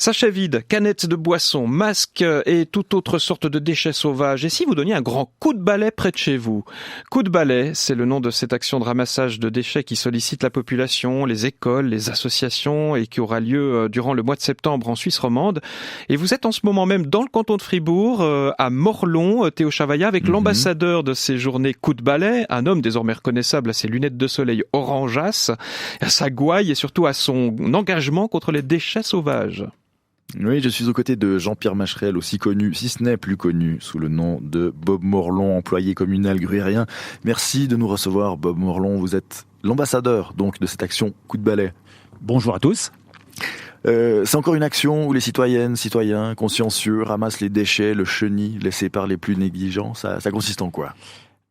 Sachets vides, canettes de boissons, masques et toute autre sorte de déchets sauvages. Et si vous donniez un grand coup de balai près de chez vous? Coup de balai, c'est le nom de cette action de ramassage de déchets qui sollicite la population, les écoles, les associations et qui aura lieu durant le mois de septembre en Suisse romande. Et vous êtes en ce moment même dans le canton de Fribourg, à Morlon, Théo Chavaya, avec l'ambassadeur de ces journées coup de balai, un homme désormais reconnaissable à ses lunettes de soleil orangeasse, à sa gouaille et surtout à son engagement contre les déchets sauvages. Oui, je suis aux côtés de Jean-Pierre Macherel, aussi connu, si ce n'est plus connu, sous le nom de Bob Morlon, employé communal gruyérien. Merci de nous recevoir, Bob Morlon. Vous êtes l'ambassadeur donc de cette action coup de balai. Bonjour à tous. C'est encore une action où les citoyennes, citoyens consciencieux ramassent les déchets, le chenil laissé par les plus négligents. Ça consiste en quoi ?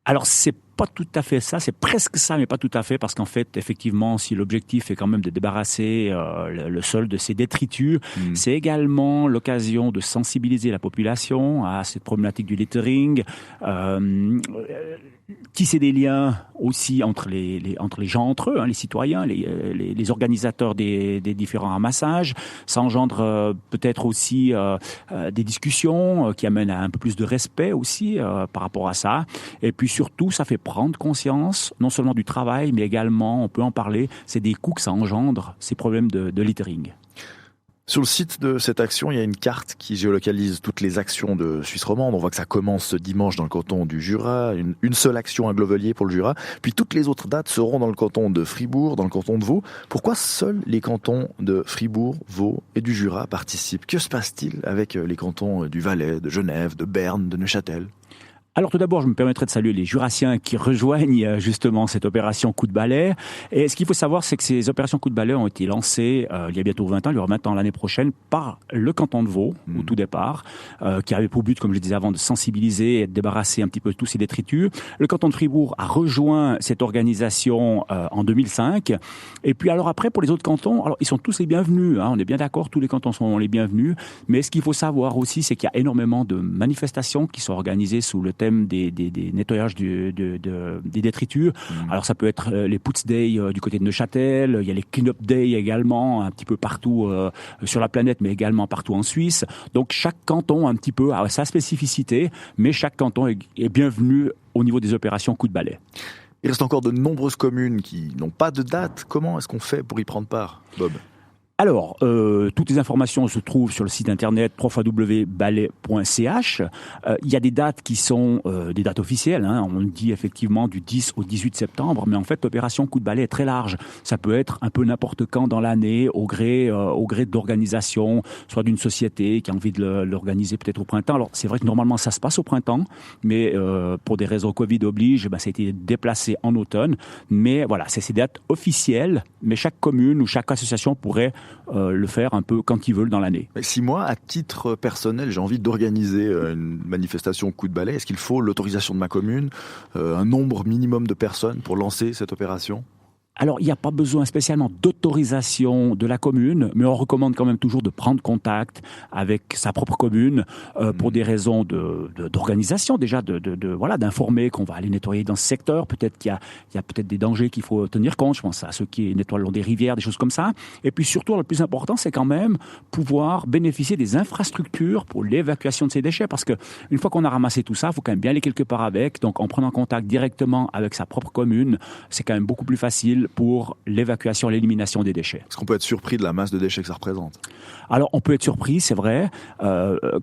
Alors, c'est pas tout à fait ça, c'est presque ça, mais pas tout à fait, parce qu'en fait, effectivement, si l'objectif est quand même de débarrasser le sol de ces détritus, c'est également l'occasion de sensibiliser la population à cette problématique du littering, tisser des liens aussi entre les gens entre eux, les citoyens, les organisateurs des différents ramassages. Ça engendre peut-être aussi des discussions qui amènent à un peu plus de respect aussi par rapport à ça. Et puis surtout, ça fait prendre conscience non seulement du travail, mais également, on peut en parler, c'est des coûts que ça engendre, ces problèmes de littering. Sur le site de cette action, il y a une carte qui géolocalise toutes les actions de Suisse romande. On voit que ça commence ce dimanche dans le canton du Jura, une seule action à Glovelier pour le Jura. Puis toutes les autres dates seront dans le canton de Fribourg, dans le canton de Vaud. Pourquoi seuls les cantons de Fribourg, Vaud et du Jura participent ? Que se passe-t-il avec les cantons du Valais, de Genève, de Berne, de Neuchâtel ? Alors tout d'abord, je me permettrai de saluer les Jurassiens qui rejoignent justement cette opération coup de balai. Et ce qu'il faut savoir, c'est que ces opérations coup de balai ont été lancées il y a bientôt 20 ans, il y aura 20 ans l'année prochaine, par le canton de Vaud, au tout départ, qui avait pour but, comme je le disais avant, de sensibiliser et de débarrasser un petit peu tous ces détritus. Le canton de Fribourg a rejoint cette organisation en 2005. Et puis alors après, pour les autres cantons, alors ils sont tous les bienvenus, on est bien d'accord, tous les cantons sont les bienvenus. Mais ce qu'il faut savoir aussi, c'est qu'il y a énormément de manifestations qui sont organisées sous le thème des nettoyages des détritus. Alors ça peut être les Putz Day du côté de Neuchâtel, il y a les Clean Up Day également, un petit peu partout sur la planète, mais également partout en Suisse. Donc chaque canton un petit peu a sa spécificité, mais chaque canton est bienvenu au niveau des opérations coup de balai. Il reste encore de nombreuses communes qui n'ont pas de date. Comment est-ce qu'on fait pour y prendre part, Bob ? Alors, toutes les informations se trouvent sur le site internet www.balai.ch. Il y a des dates qui sont des dates officielles. On dit effectivement du 10 au 18 septembre, mais en fait, l'opération coup de balai est très large. Ça peut être un peu n'importe quand dans l'année, au gré d'organisation, soit d'une société qui a envie de l'organiser peut-être au printemps. Alors, c'est vrai que normalement, ça se passe au printemps, mais pour des raisons Covid oblige, ça a été déplacé en automne. Mais voilà, c'est ces dates officielles, mais chaque commune ou chaque association pourrait le faire un peu quand ils veulent dans l'année. Mais si moi, à titre personnel, j'ai envie d'organiser une manifestation coup de balai, est-ce qu'il faut l'autorisation de ma commune, un nombre minimum de personnes pour lancer cette opération ? Alors, il n'y a pas besoin spécialement d'autorisation de la commune, mais on recommande quand même toujours de prendre contact avec sa propre commune pour des raisons d'organisation, déjà voilà, d'informer qu'on va aller nettoyer dans ce secteur. Peut-être qu'il y a peut-être des dangers qu'il faut tenir compte. Je pense à ceux qui nettoient le long des rivières, des choses comme ça. Et puis surtout, le plus important, c'est quand même pouvoir bénéficier des infrastructures pour l'évacuation de ces déchets, parce que une fois qu'on a ramassé tout ça, il faut quand même bien aller quelque part avec. Donc, en prenant contact directement avec sa propre commune, c'est quand même beaucoup plus facile pour l'évacuation, l'élimination des déchets. Est-ce qu'on peut être surpris de la masse de déchets que ça représente ? Alors, on peut être surpris, c'est vrai.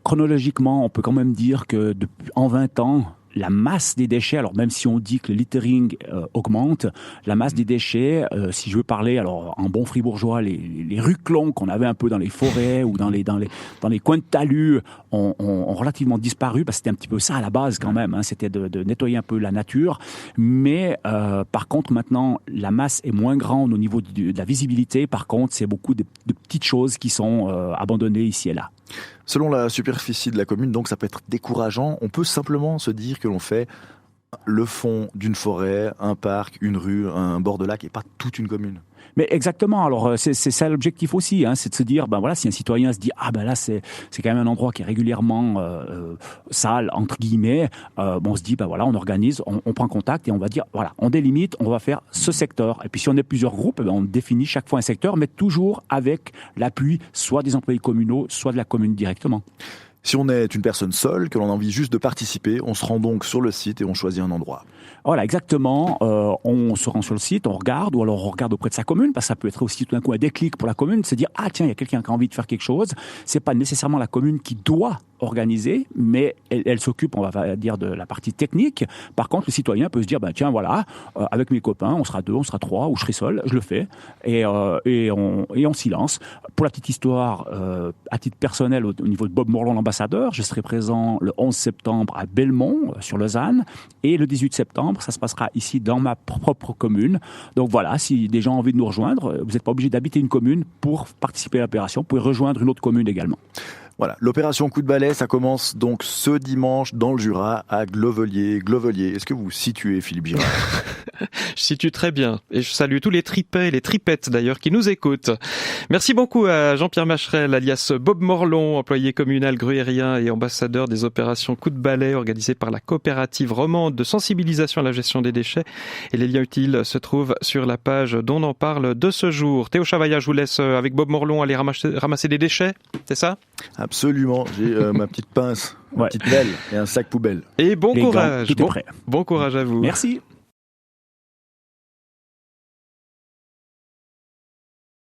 Chronologiquement, on peut quand même dire que en 20 ans, la masse des déchets, alors même si on dit que le littering augmente, la masse des déchets, si je veux parler, alors en bon fribourgeois, les ruclons qu'on avait un peu dans les forêts ou dans les coins de talus ont relativement disparu, parce que c'était un petit peu ça à la base quand même, c'était de nettoyer un peu la nature. Mais par contre, maintenant, la masse est moins grande au niveau de la visibilité. Par contre, c'est beaucoup de petites choses qui sont abandonnées ici et là. Selon la superficie de la commune, donc ça peut être décourageant. On peut simplement se dire que l'on fait le fond d'une forêt, un parc, une rue, un bord de lac et pas toute une commune. Mais exactement. Alors c'est ça l'objectif aussi, hein, c'est de se dire, ben voilà, si un citoyen se dit, ah ben là c'est quand même un endroit qui est régulièrement sale entre guillemets, on se dit, ben voilà, on organise, on prend contact et on va dire, voilà, on délimite, on va faire ce secteur. Et puis si on est plusieurs groupes, on définit chaque fois un secteur, mais toujours avec l'appui soit des employés communaux, soit de la commune directement. Si on est une personne seule, que l'on a envie juste de participer, on se rend donc sur le site et on choisit un endroit. Voilà, exactement. On se rend sur le site, on regarde, ou alors on regarde auprès de sa commune, parce que ça peut être aussi tout d'un coup un déclic pour la commune, de se dire, ah tiens, il y a quelqu'un qui a envie de faire quelque chose. C'est pas nécessairement la commune qui doit organiser, mais elle s'occupe, on va dire, de la partie technique. Par contre, le citoyen peut se dire, ben tiens, voilà, avec mes copains, on sera 2, on sera 3, ou je serai seul, je le fais, et on s'y lance. Pour la petite histoire, à titre personnel, au niveau de Bob Morlon, l'ambassadeur, je serai présent le 11 septembre à Belmont, sur Lausanne, et le 18 septembre, ça se passera ici dans ma propre commune. Donc voilà, si des gens ont envie de nous rejoindre, vous n'êtes pas obligé d'habiter une commune pour participer à l'opération, vous pouvez rejoindre une autre commune également. Voilà, l'opération Coup de balai, ça commence donc ce dimanche dans le Jura à Glovelier. Glovelier, est-ce que vous situez, Philippe Girard? Je situe très bien. Et je salue tous les tripets et les tripettes d'ailleurs qui nous écoutent. Merci beaucoup à Jean-Pierre Macherel, alias Bob Morlon, employé communal gruyérien et ambassadeur des opérations Coup de balai organisées par la coopérative romande de sensibilisation à la gestion des déchets. Et les liens utiles se trouvent sur la page d'On en parle de ce jour. Théo Chavaillat, je vous laisse avec Bob Morlon aller ramasser des déchets, c'est ça? Absolument, j'ai ma petite pince, ma petite pelle et un sac poubelle. Et bon Les courage. gants, tout est prêt. Bon courage à vous. Merci.